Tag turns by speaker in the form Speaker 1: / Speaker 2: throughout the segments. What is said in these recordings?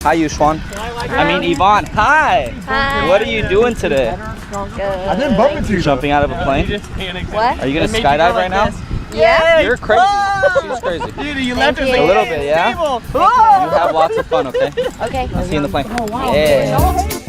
Speaker 1: Hi, Yushwan. I mean, Yvonne. Hi.
Speaker 2: Hi.
Speaker 1: What are you doing today?
Speaker 2: Good.
Speaker 3: I didn't bump into you.
Speaker 1: Jumping out of a plane?
Speaker 2: What?
Speaker 1: Are you gonna skydive right now?
Speaker 2: Yeah.
Speaker 1: You're crazy. She's crazy.
Speaker 3: Dude, you left us
Speaker 2: you.
Speaker 1: A little bit, yeah? You have lots of fun, okay?
Speaker 2: Okay.
Speaker 1: I'll see you in the plane. Yeah.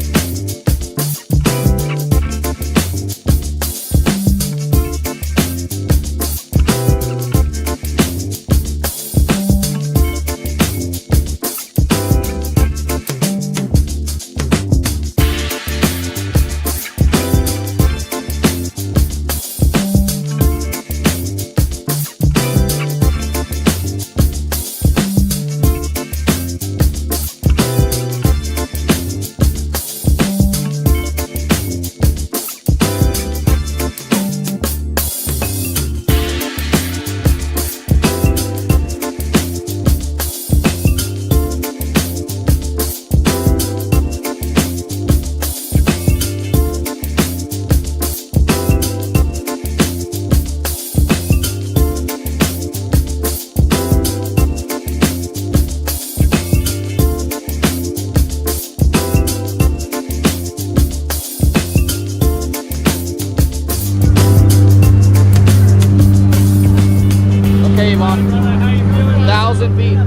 Speaker 1: Okay, Yvonne. 1,000 feet.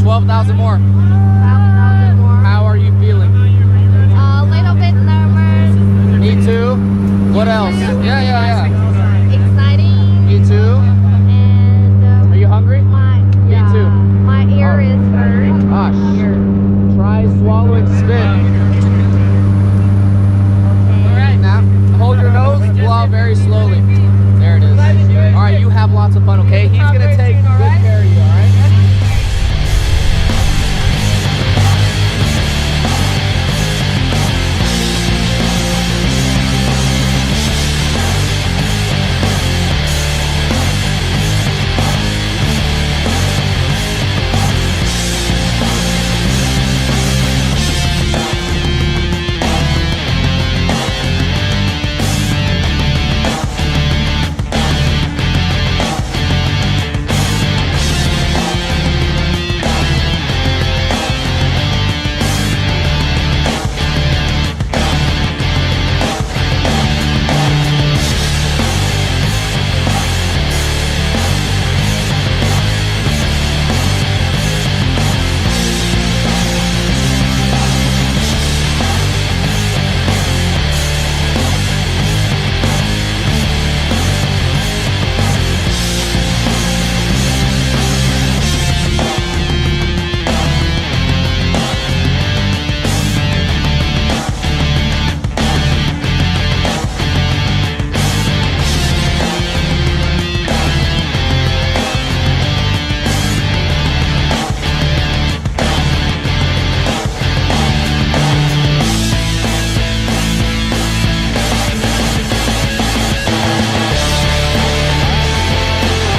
Speaker 1: 12,000 more. How are you feeling?
Speaker 2: A little bit nervous.
Speaker 1: Me too. What else? Yeah.
Speaker 2: Exciting.
Speaker 1: Me too.
Speaker 2: And
Speaker 1: Are you hungry?
Speaker 2: Me
Speaker 1: too.
Speaker 2: My ear is hurt.
Speaker 1: Gosh. Try swallowing spit. Alright, now hold your nose, blow out very slowly. There it is. Alright, you have lots of fun, okay? He's gonna take good care of you, alright?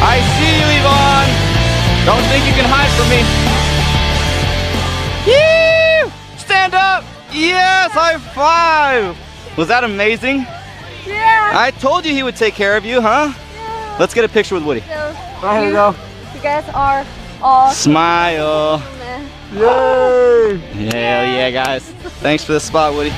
Speaker 1: I see you, Yvonne. Don't think you can hide from me. Yee! Stand up. Yes, high five. Was that amazing?
Speaker 2: Yeah.
Speaker 1: I told you he would take care of you, huh?
Speaker 2: Yeah.
Speaker 1: Let's get a picture with Woody.
Speaker 2: So
Speaker 1: Here we go.
Speaker 2: you guys are awesome.
Speaker 1: Smile.
Speaker 3: Yay!
Speaker 1: Hell yeah, guys. Thanks for the spot, Woody.